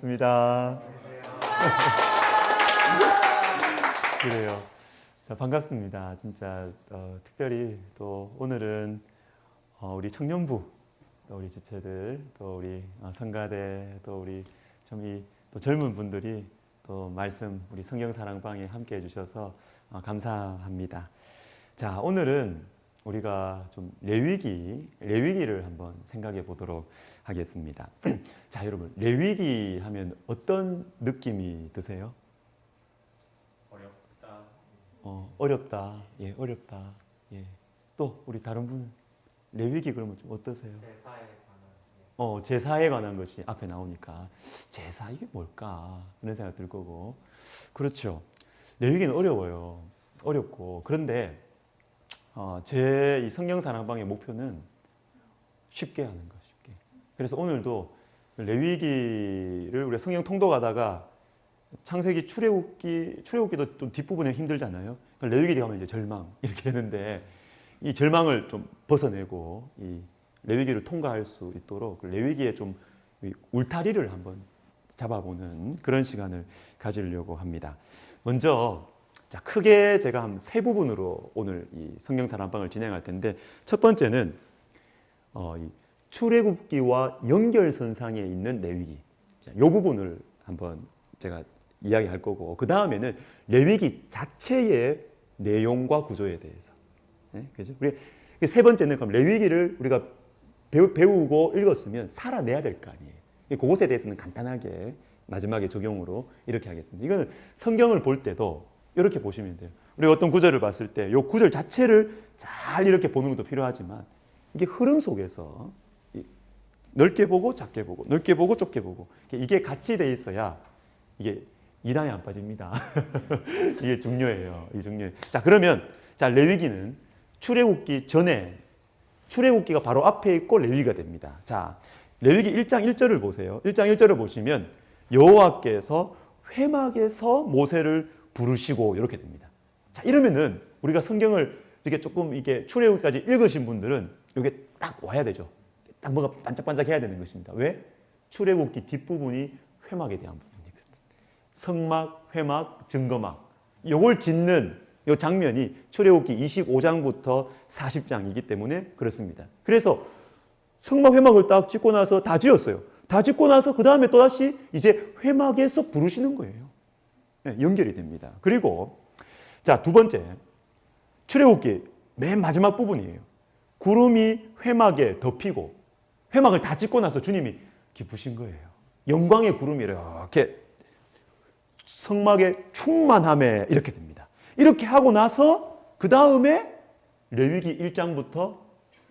반갑습니다. 그래요. 자, 반갑습니다. 진짜 특별히 또 오늘은 우리 청년부, 또 우리 지체들, 또 우리 성가대, 또 우리 좀 또 젊은 분들이 또 말씀 우리 성경사랑방에 함께 해주셔서 감사합니다. 자, 오늘은 우리가 좀 레위기를 한번 생각해 보도록 하겠습니다. 자, 여러분, 레위기 하면 어떤 느낌이 드세요? 어렵다. 예, 어렵다. 예. 또 우리 다른 분 레위기 그러면 좀 어떠세요? 제사에 관한 것이 앞에 나오니까 제사 이게 뭘까? 그런 생각 들 거고. 그렇죠. 레위기는 어려워요. 어렵고. 그런데 제 이 성경사랑방의 목표는 쉽게 하는 거, 쉽게. 그래서 오늘도 레위기를 우리가 성경 통독하다가 창세기, 출애굽기도 좀 뒷부분에 힘들잖아요. 레위기 가면 이제 절망 이렇게 되는데 이 절망을 좀 벗어내고 이 레위기를 통과할 수 있도록 레위기에 좀 울타리를 한번 잡아보는 그런 시간을 가지려고 합니다. 먼저 자, 크게 제가 한 세 부분으로 오늘 이 성경사랑방을 진행할 텐데 첫 번째는 이 출애굽기와 연결선상에 있는 레위기 이 부분을 한번 제가 이야기할 거고 그 다음에는 레위기 자체의 내용과 구조에 대해서 그죠? 우리 세 번째는 그럼 레위기를 우리가 배우고 읽었으면 살아내야 될 거 아니에요. 그것에 대해서는 간단하게 마지막에 적용으로 이렇게 하겠습니다. 이거는 성경을 볼 때도 이렇게 보시면 돼요. 우리가 어떤 구절을 봤을 때 이 구절 자체를 잘 이렇게 보는 것도 필요하지만 이게 흐름 속에서 넓게 보고 작게 보고 넓게 보고 좁게 보고 이게 같이 돼 있어야 이게 이단에 안 빠집니다. 이게 중요해요. 이게 중요해요. 자, 그러면 레위기는 출애굽기 전에 출애굽기가 바로 앞에 있고 레위기가 됩니다. 자, 레위기 1장 1절을 보세요. 1장 1절을 보시면 여호와께서 회막에서 모세를 부르시고 이렇게 됩니다. 자, 이러면은 우리가 성경을 이렇게 조금 이게 출애굽기까지 읽으신 분들은 이게 딱 와야 되죠. 딱 뭔가 반짝반짝 해야 되는 것입니다. 왜? 출애굽기 뒷부분이 회막에 대한 부분이거든요. 성막, 회막, 증거막. 요걸 짓는 이 장면이 출애굽기 25장부터 40장이기 때문에 그렇습니다. 그래서 성막 회막을 딱 짓고 나서 다 지었어요. 다 짓고 나서 그 다음에 또다시 이제 회막에서 부르시는 거예요. 네, 연결이 됩니다. 그리고 자, 두 번째 출애굽기 맨 마지막 부분이에요. 구름이 회막에 덮이고 회막을 다 짓고 나서 주님이 기쁘신 거예요. 영광의 구름이 이렇게 성막의 충만함에 이렇게 됩니다. 이렇게 하고 나서 그 다음에 레위기 1장부터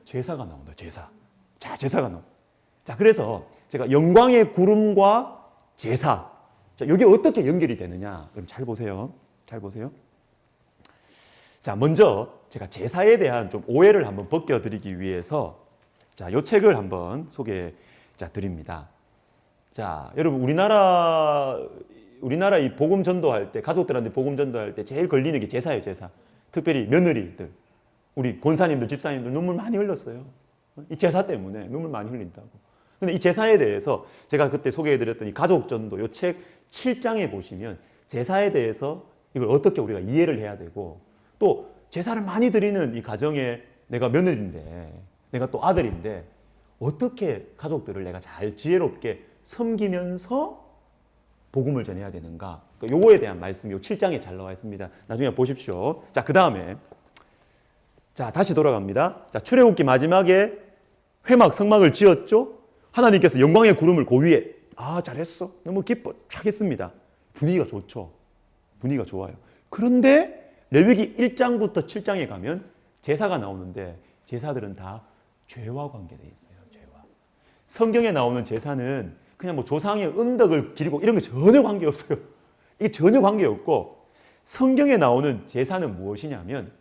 제사가 나온다. 제사. 자, 제사가 나온다. 자, 그래서 제가 영광의 구름과 제사. 자, 이게 어떻게 연결이 되느냐? 그럼 잘 보세요. 잘 보세요. 자, 먼저 제가 제사에 대한 좀 오해를 한번 벗겨드리기 위해서 자, 이 책을 한번 소개해 드립니다. 자, 여러분 우리나라 이 복음 전도할 때 가족들한테 복음 전도할 때 제일 걸리는 게 제사예요, 제사. 특별히 며느리들, 우리 권사님들, 집사님들 눈물 많이 흘렸어요. 이 제사 때문에 눈물 많이 흘린다고. 근데 이 제사에 대해서 제가 그때 소개해드렸던 이 가족 전도 이 책 7장에 보시면 제사에 대해서 이걸 어떻게 우리가 이해를 해야 되고 또 제사를 많이 드리는 이 가정에 내가 며느리인데 내가 또 아들인데 어떻게 가족들을 내가 잘 지혜롭게 섬기면서 복음을 전해야 되는가? 요거에 대한 말씀이 요 7장에 잘 나와 있습니다. 나중에 보십시오. 자, 그 다음에 자, 다시 돌아갑니다. 자, 출애굽기 마지막에 회막, 성막을 지었죠? 하나님께서 영광의 구름을 그 위에 잘했어. 너무 기뻐. 착 했습니다. 분위기가 좋죠. 분위기가 좋아요. 그런데 레위기 1장부터 7장에 가면 제사가 나오는데 제사들은 다 죄와 관계되어 있어요. 죄와. 성경에 나오는 제사는 그냥 뭐 조상의 은덕을 기리고 이런 게 전혀 관계없어요. 이게 전혀 관계없고 성경에 나오는 제사는 무엇이냐면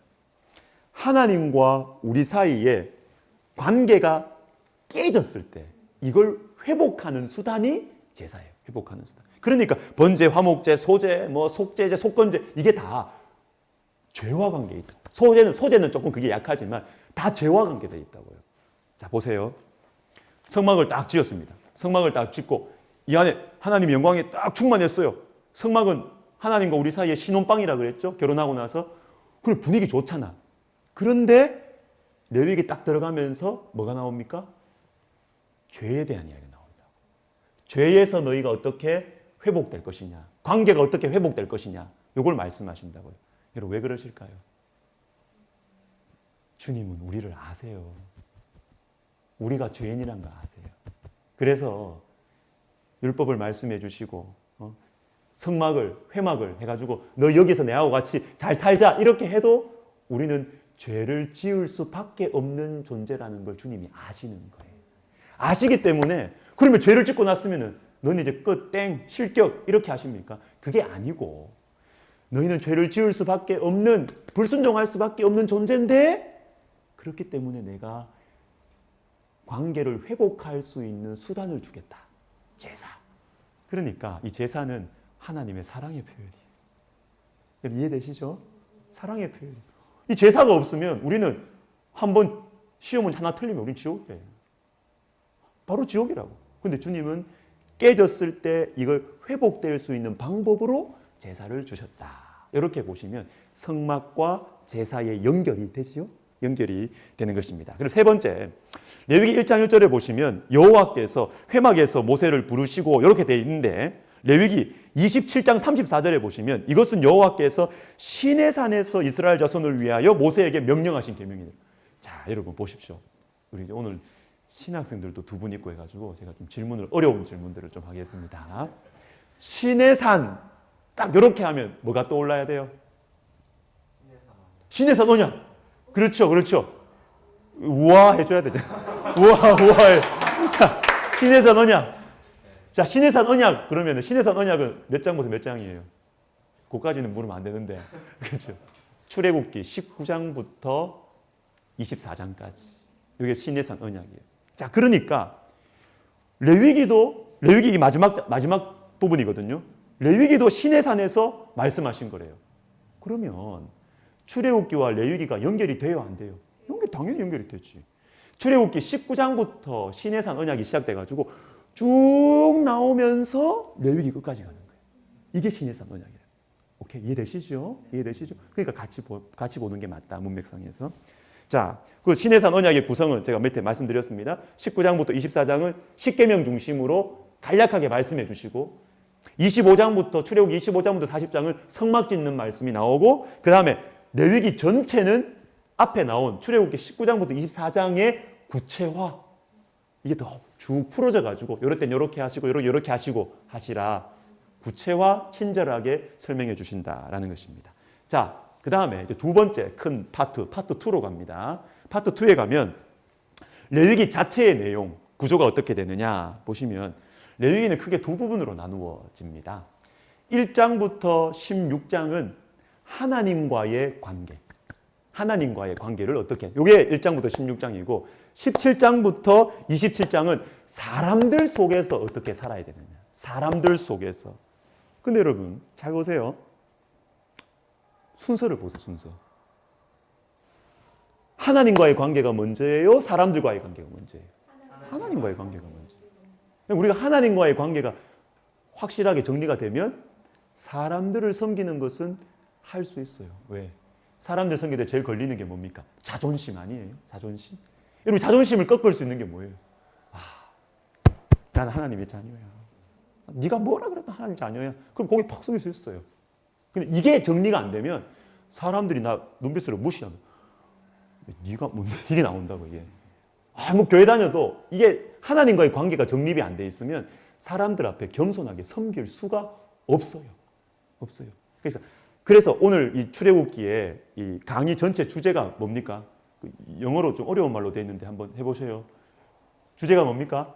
하나님과 우리 사이에 관계가 깨졌을 때 이걸 회복하는 수단이 제사예요. 회복하는 수단. 그러니까 번제, 화목제, 소제, 뭐 속제제, 속건제 이게 다 죄와 관계에 있다. 소제는 조금 그게 약하지만 다 죄와 관계되어 있다고요. 자, 보세요. 성막을 딱 지었습니다. 성막을 딱 짓고 이 안에 하나님의 영광이 딱 충만했어요. 성막은 하나님과 우리 사이의 신혼방이라 그랬죠. 결혼하고 나서. 그럼 분위기 좋잖아. 그런데 레위기 딱 들어가면서 뭐가 나옵니까? 죄에 대한 이야기가 나옵니다. 죄에서 너희가 어떻게 회복될 것이냐. 관계가 어떻게 회복될 것이냐. 이걸 말씀하신다고요. 여러분 왜 그러실까요? 주님은 우리를 아세요. 우리가 죄인이란 거 아세요. 그래서 율법을 말씀해 주시고 성막을 회막을 해가지고 너 여기서 내하고 같이 잘 살자 이렇게 해도 우리는 죄를 지을 수밖에 없는 존재라는 걸 주님이 아시는 거예요. 아시기 때문에 그러면 죄를 짓고 났으면은 너는 이제 끝, 땡, 실격 이렇게 하십니까? 그게 아니고 너희는 죄를 지을 수밖에 없는 불순종할 수밖에 없는 존재인데 그렇기 때문에 내가 관계를 회복할 수 있는 수단을 주겠다. 제사. 그러니까 이 제사는 하나님의 사랑의 표현이에요. 여러분 이해되시죠? 사랑의 표현. 이 제사가 없으면 우리는 한번 시험을 하나 틀리면 우린 지옥이에요. 바로 지옥이라고. 근데 주님은 깨졌을 때 이걸 회복될 수 있는 방법으로 제사를 주셨다. 이렇게 보시면 성막과 제사의 연결이 되지요? 연결이 되는 것입니다. 그리고 세 번째, 레위기 1장 1절에 보시면 여호와께서 회막에서 모세를 부르시고 이렇게 되어 있는데 레위기 27장 34절에 보시면 이것은 여호와께서 시내산에서 이스라엘 자손을 위하여 모세에게 명령하신 계명이에요. 자, 여러분 보십시오. 우리 이제 오늘 신학생들도 두 분 있고 해가지고 제가 좀 어려운 질문들을 좀 하겠습니다. 시내산 딱 이렇게 하면 뭐가 떠올라야 돼요? 시내산 언약. 그렇죠, 그렇죠. 우와 해줘야 되죠. 우와. 자, 시내산 언약. 자, 시내산 언약 그러면 시내산 언약은 몇 장부터 몇 장이에요? 그까지는 물으면 안 되는데, 그렇죠. 출애굽기 19장부터 24장까지. 이게 시내산 언약이에요. 자, 그러니까 레위기 마지막 부분이거든요. 레위기도 시내산에서 말씀하신 거래요. 그러면 출애굽기와 레위기가 연결이 돼요, 안 돼요? 당연히 연결이 되지. 출애굽기 19장부터 시내산 언약이 시작돼가지고 쭉 나오면서 레위기 끝까지 가는 거예요. 이게 시내산 언약이에요. 오케이, 이해되시죠? 그러니까 같이 보는 게 맞다, 문맥상에서. 자, 그 시내산 언약의 구성은 제가 밑에 말씀드렸습니다. 19장부터 24장은 십계명 중심으로 간략하게 말씀해 주시고 25장부터 출애굽기 25장부터 40장은 성막 짓는 말씀이 나오고 그 다음에 레위기 전체는 앞에 나온 출애굽기 19장부터 24장의 구체화 이게 더 쭉 풀어져 가지고 이럴 땐 이렇게 하시고 이렇게 하시고 하시라 구체화 친절하게 설명해 주신다라는 것입니다. 자, 그 다음에 이제 두 번째 큰 파트 2로 갑니다. 파트 2에 가면 레위기 자체의 내용 구조가 어떻게 되느냐 보시면 레위기는 크게 두 부분으로 나누어집니다. 1장부터 16장은 하나님과의 관계를 어떻게 이게 1장부터 16장이고 17장부터 27장은 사람들 속에서 어떻게 살아야 되느냐. 사람들 속에서. 근데 여러분 잘 보세요. 순서를 보세요. 순서. 하나님과의 관계가 먼저예요? 사람들과의 관계가 먼저예요? 하나님과의 관계가 먼저예요. 우리가 하나님과의 관계가 확실하게 정리가 되면 사람들을 섬기는 것은 할 수 있어요. 왜? 사람들 섬길 때 제일 걸리는 게 뭡니까? 자존심 아니에요? 자존심? 여러분 자존심을 꺾을 수 있는 게 뭐예요? 나는 하나님의 자녀야. 네가 뭐라 그래도 하나님 자녀야. 그럼 고개 퍽 숙일 수 있어요. 근데 이게 정리가 안 되면 사람들이 나 눈빛으로 무시하면 네가 뭔데? 이게 나온다고 이게. 뭐 교회 다녀도 이게 하나님과의 관계가 정립이 안 돼 있으면 사람들 앞에 겸손하게 섬길 수가 없어요. 그래서 오늘 이 출애굽기의 이 강의 전체 주제가 뭡니까? 영어로 좀 어려운 말로 되어 있는데 한번 해보세요. 주제가 뭡니까?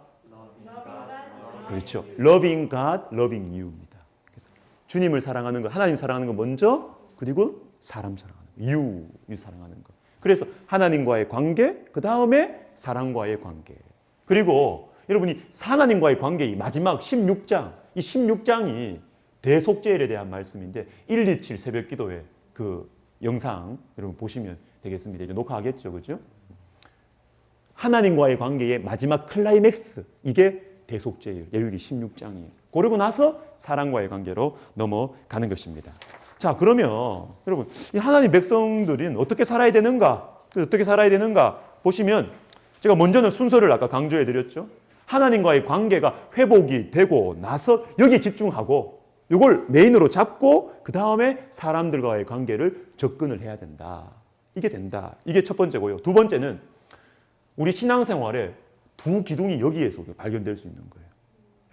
그렇죠. Loving God, loving you입니다. 그래서 주님을 사랑하는 것, 하나님 사랑하는 것 먼저, 그리고 사람 사랑하는 것, you 사랑하는 것. 그래서 하나님과의 관계, 그 다음에 사람과의 관계. 그리고 여러분이 하나님과의 관계 이 마지막 16장, 이 16장이 대속죄일에 대한 말씀인데 127 새벽 기도회 그 영상 여러분 보시면 되겠습니다. 이제 녹화하겠죠, 그죠? 하나님과의 관계의 마지막 클라이맥스 이게 대속죄예요. 레위기 16장이에요. 그러고 나서 사랑과의 관계로 넘어가는 것입니다. 자, 그러면 여러분, 이 하나님 백성들은 어떻게 살아야 되는가? 어떻게 살아야 되는가? 보시면 제가 먼저는 순서를 아까 강조해 드렸죠. 하나님과의 관계가 회복이 되고 나서 여기에 집중하고 이걸 메인으로 잡고 그 다음에 사람들과의 관계를 접근을 해야 된다. 이게 된다. 이게 첫 번째고요. 두 번째는 우리 신앙생활에 두 기둥이 여기에서 발견될 수 있는 거예요.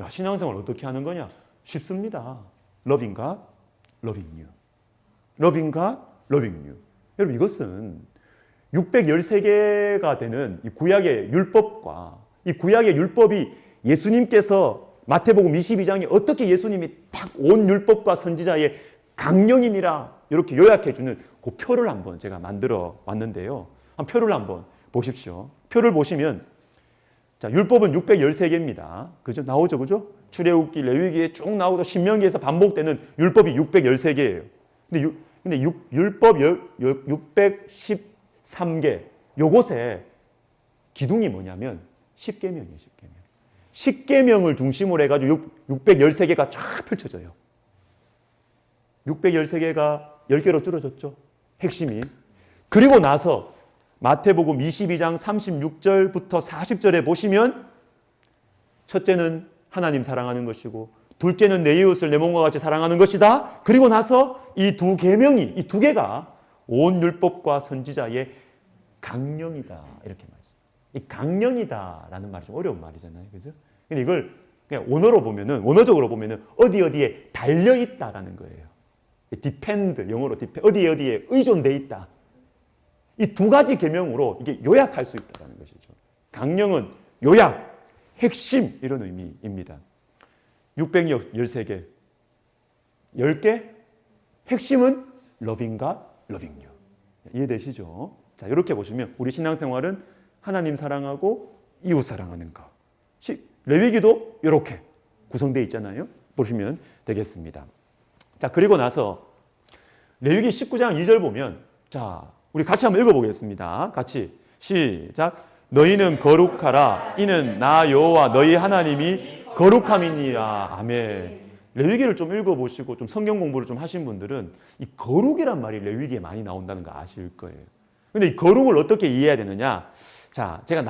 야, 신앙생활 어떻게 하는 거냐? 쉽습니다. Loving God, loving you. Loving God, loving you. 여러분, 이것은 613개가 되는 이 구약의 율법과 이 구약의 율법이 예수님께서 마태복음 22장에 어떻게 예수님이 딱 온 율법과 선지자의 강령이니라 이렇게 요약해주는 그 표를 한번 제가 만들어 왔는데요. 한 표를 한번 보십시오. 표를 보시면 자, 율법은 613개입니다. 그죠? 나오죠, 그죠? 출애굽기, 레위기에 쭉 나오고 신명기에서 반복되는 율법이 613개예요. 근데 율법 613개 요것에 기둥이 뭐냐면 10계명이에요, 10계명. 10계명을 중심으로 해가지고 613개가 쫙 펼쳐져요. 613개가 10개로 줄어졌죠. 핵심이. 그리고 나서 마태복음 22장 36절부터 40절에 보시면 첫째는 하나님 사랑하는 것이고 둘째는 내 이웃을 내 몸과 같이 사랑하는 것이다. 그리고 나서 이 두 계명이, 이 두 개가 온 율법과 선지자의 강령이다. 이렇게 말씀합니다. 이 강령이다라는 말이 좀 어려운 말이잖아요. 그죠? 근데 이걸 그냥 원어적으로 보면은 어디에 달려 있다라는 거예요. depend, 영어로 depend, 어디에 의존돼 있다. 이 두 가지 계명으로 이게 요약할 수 있다는 것이죠. 강령은 요약, 핵심 이런 의미입니다. 613개, 10개, 핵심은 loving God, loving you. 이해되시죠? 자, 이렇게 보시면 우리 신앙생활은 하나님 사랑하고 이웃 사랑하는 것. 레위기도 이렇게 구성되어 있잖아요. 보시면 되겠습니다. 자, 그리고 나서 레위기 19장 2절 보면 자, 우리 같이 한번 읽어보겠습니다. 같이 시작. 너희는 거룩하라. 이는 나 여호와 너희 하나님이 거룩함이니라. 아멘. 레위기를 좀 읽어보시고 좀 성경 공부를 좀 하신 분들은 이 거룩이란 말이 레위기에 많이 나온다는 거 아실 거예요. 근데 이 거룩을 어떻게 이해해야 되느냐? 자, 제가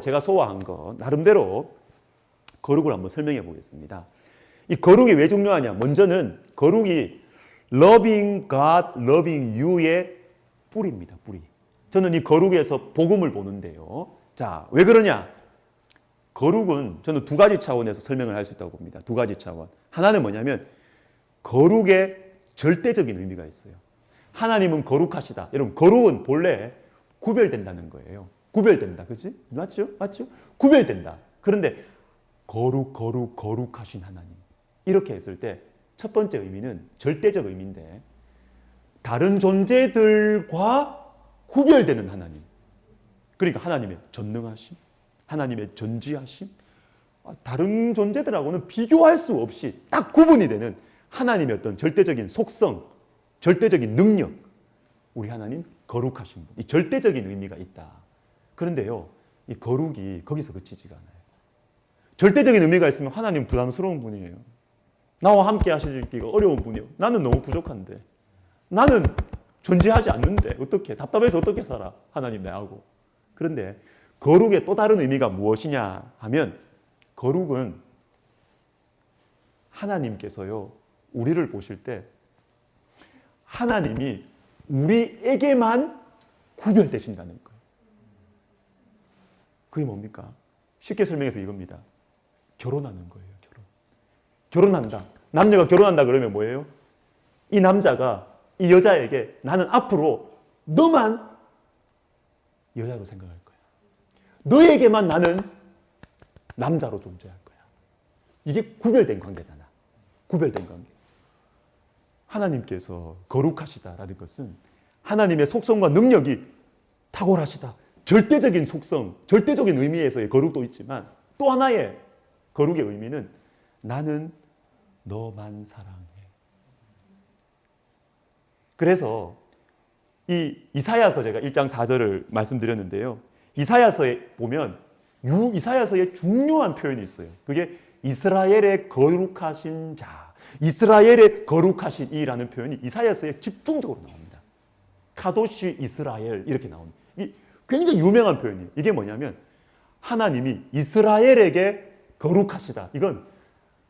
제가 소화한 거 나름대로 거룩을 한번 설명해 보겠습니다. 이 거룩이 왜 중요하냐? 먼저는 거룩이 loving God, loving you의 뿌리입니다. 뿌리. 저는 이 거룩에서 복음을 보는데요. 자, 왜 그러냐? 거룩은 저는 두 가지 차원에서 설명을 할 수 있다고 봅니다. 두 가지 차원. 하나는 뭐냐면 거룩의 절대적인 의미가 있어요. 하나님은 거룩하시다. 여러분, 거룩은 본래 구별된다는 거예요. 구별된다. 그치? 맞죠? 맞죠? 구별된다. 그런데 거룩하신 하나님. 이렇게 했을 때 첫 번째 의미는 절대적 의미인데 다른 존재들과 구별되는 하나님. 그러니까 하나님의 전능하심, 하나님의 전지하심, 다른 존재들하고는 비교할 수 없이 딱 구분이 되는 하나님의 어떤 절대적인 속성, 절대적인 능력. 우리 하나님 거룩하신 분. 이 절대적인 의미가 있다. 그런데요, 이 거룩이 거기서 그치지가 않아요. 절대적인 의미가 있으면 하나님 부담스러운 분이에요. 나와 함께 하시기가 어려운 분이요. 나는 너무 부족한데. 나는 존재하지 않는데 어떻게 답답해서 어떻게 살아? 하나님 내하고. 그런데 거룩의 또 다른 의미가 무엇이냐 하면 거룩은 하나님께서요 우리를 보실 때 하나님이 우리에게만 구별되신다는 거예요. 그게 뭡니까? 쉽게 설명해서 이겁니다. 결혼하는 거예요. 결혼한다. 남녀가 결혼한다 그러면 뭐예요? 이 남자가 이 여자에게 나는 앞으로 너만 여자로 생각할 거야. 너에게만 나는 남자로 존재할 거야. 이게 구별된 관계잖아. 구별된 관계. 하나님께서 거룩하시다라는 것은 하나님의 속성과 능력이 탁월하시다. 절대적인 속성, 절대적인 의미에서의 거룩도 있지만 또 하나의 거룩의 의미는 나는 너만 사랑해. 그래서 이 이사야서 제가 1장 4절을 말씀드렸는데요. 이사야서에 보면 이사야서에 중요한 표현이 있어요. 그게 이스라엘의 거룩하신 자, 이스라엘의 거룩하신 이라는 표현이 이사야서에 집중적으로 나옵니다. 카도시 이스라엘 이렇게 나옵니다. 이 굉장히 유명한 표현이에요. 이게 뭐냐면 하나님이 이스라엘에게 거룩하시다. 이건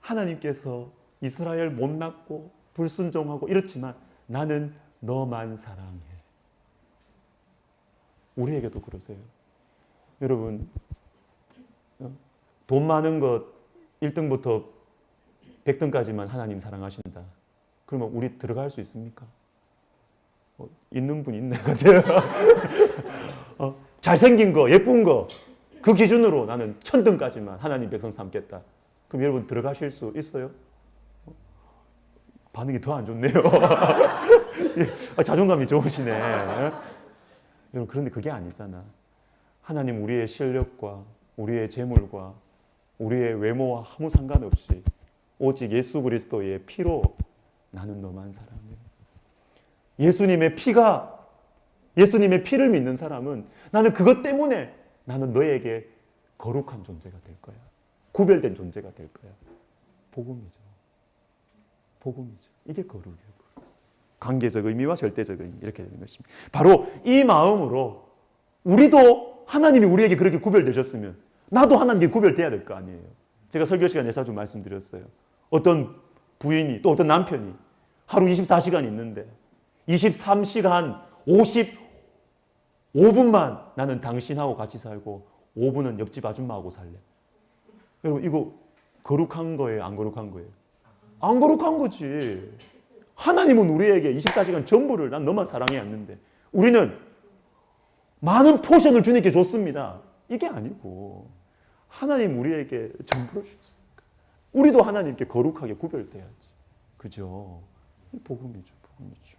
하나님께서 이스라엘 못났고 불순종하고 이렇지만 나는 너만 사랑해. 우리에게도 그러세요. 여러분, 돈 많은 것 1등부터 100등까지만 하나님 사랑하신다. 그러면 우리 들어갈 수 있습니까? 있는 분 있네. 잘생긴 거, 예쁜 거, 그 기준으로 나는 1000등까지만 하나님 백성 삼겠다. 그럼 여러분 들어가실 수 있어요? 반응이 더 안 좋네요. 자존감이 좋으시네. 여러분, 그런데 그게 아니잖아. 하나님 우리의 실력과 우리의 재물과 우리의 외모와 아무 상관없이 오직 예수 그리스도의 피로 나는 너만 사랑해. 예수님의 피를 믿는 사람은 나는 그것 때문에 나는 너에게 거룩한 존재가 될 거야. 구별된 존재가 될 거야. 복음이죠. 복음이죠. 이게 거룩이에요. 관계적 의미와 절대적 의미 이렇게 되는 것입니다. 바로 이 마음으로 우리도 하나님이 우리에게 그렇게 구별되셨으면 나도 하나님께 구별돼야 될 거 아니에요. 제가 설교 시간에 자주 말씀드렸어요. 어떤 부인이 또 어떤 남편이 하루 24시간 있는데 23시간 55분만 나는 당신하고 같이 살고 5분은 옆집 아줌마하고 살래. 여러분 이거 거룩한 거예요? 안 거룩한 거예요? 안 거룩한 거지. 하나님은 우리에게 24시간 전부를 난 너만 사랑해 왔는데 우리는 많은 포션을 주님께 줬습니다. 이게 아니고 하나님 우리에게 전부를 주셨으니까 우리도 하나님께 거룩하게 구별돼야지. 그죠? 복음이죠. 복음이죠.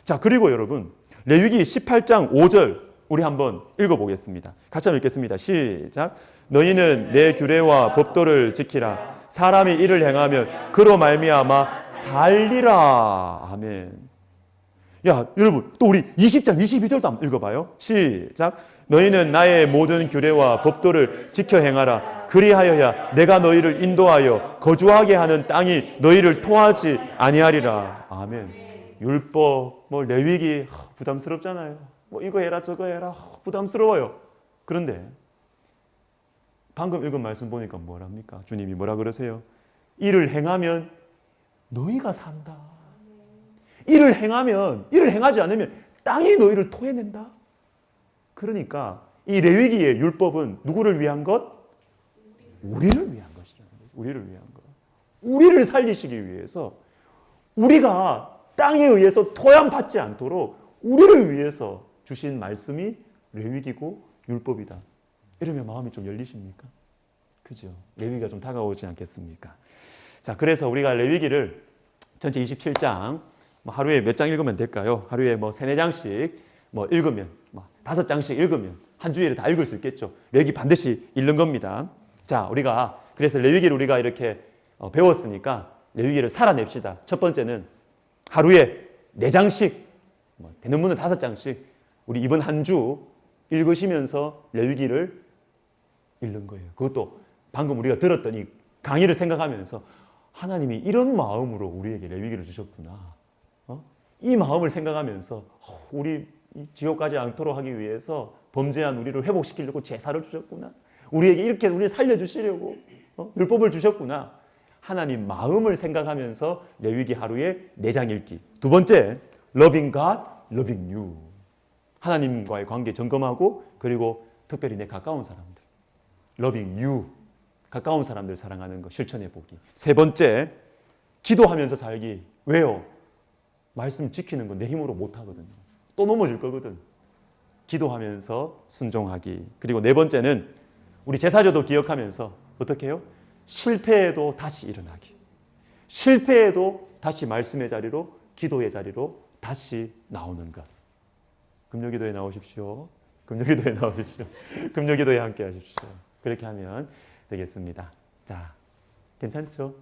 자, 그리고 여러분 레위기 18장 5절 우리 한번 읽어보겠습니다. 같이 한번 읽겠습니다. 시작. 너희는 내 규례와 법도를 지키라. 사람이 이를 행하면 그로 말미암아 살리라. 아멘. 야, 여러분 또 우리 20장 22절도 한번 읽어봐요. 시작. 너희는 나의 모든 규례와 법도를 지켜 행하라. 그리하여야 내가 너희를 인도하여 거주하게 하는 땅이 너희를 토하지 아니하리라. 아멘. 율법, 레위기 부담스럽잖아요. 이거 해라 저거 해라 부담스러워요. 그런데 방금 읽은 말씀 보니까 뭐랍니까? 주님이 뭐라 그러세요? 이를 행하면 너희가 산다. 이를 행하지 않으면 땅이 너희를 토해낸다. 그러니까 이 레위기의 율법은 누구를 위한 것? 우리를 위한 것이라는 거예요. 우리를 위한 것. 우리를 살리시기 위해서 우리가 땅에 의해서 토양받지 않도록 우리를 위해서 주신 말씀이 레위기고 율법이다. 이러면 마음이 좀 열리십니까? 그죠? 레위기가 좀 다가오지 않겠습니까? 자, 그래서 우리가 레위기를 전체 27장 하루에 몇 장 읽으면 될까요? 하루에 3-4장씩 읽으면 5장씩 읽으면 한 주일에 다 읽을 수 있겠죠. 레위기 반드시 읽는 겁니다. 자, 우리가 그래서 레위기를 우리가 이렇게 배웠으니까 레위기를 살아냅시다. 첫 번째는 하루에 4장씩 되는 분은 5장씩 우리 이번 한 주 읽으시면서 레위기를 읽는 거예요. 그것도 방금 우리가 들었던 이 강의를 생각하면서 하나님이 이런 마음으로 우리에게 레위기를 주셨구나. 이 마음을 생각하면서 우리 지옥 가지 않도록 하기 위해서 범죄한 우리를 회복시키려고 제사를 주셨구나. 우리에게 이렇게 우리를 살려주시려고 율법을 주셨구나. 하나님 마음을 생각하면서 레위기 하루에 4장 읽기. 두 번째, loving God, loving you. 하나님과의 관계 점검하고 그리고 특별히 내 가까운 사람들. loving you. 가까운 사람들 사랑하는 거 실천해 보기. 세 번째, 기도하면서 살기. 왜요? 말씀 지키는 건 내 힘으로 못 하거든요. 또 넘어질 거거든. 기도하면서 순종하기. 그리고 네 번째는 우리 제사제도 기억하면서 어떻게 해요? 실패해도 다시 일어나기. 실패해도 다시 말씀의 자리로, 기도의 자리로 다시 나오는 것. 금요기도에 나오십시오. 금요기도에 나오십시오. 금요기도에 함께 하십시오. 그렇게 하면 되겠습니다. 자, 괜찮죠?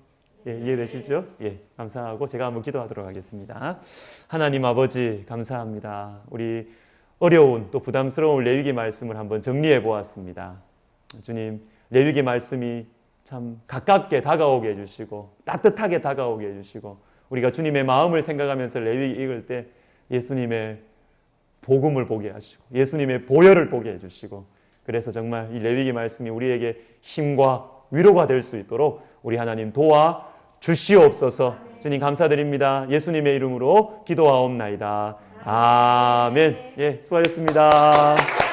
예, 이해되시죠? 예, 감사하고 제가 한번 기도하도록 하겠습니다. 하나님 아버지 감사합니다. 우리 어려운 또 부담스러운 레위기 말씀을 한번 정리해 보았습니다. 주님, 레위기 말씀이 참 가깝게 다가오게 해주시고 따뜻하게 다가오게 해주시고 우리가 주님의 마음을 생각하면서 레위기 읽을 때 예수님의 복음을 보게 하시고 예수님의 보혈을 보게 해주시고 그래서 정말 이 레위기 말씀이 우리에게 힘과 위로가 될 수 있도록 우리 하나님 도와 주시옵소서. 주님 감사드립니다. 예수님의 이름으로 기도하옵나이다. 아멘. 예, 수고하셨습니다.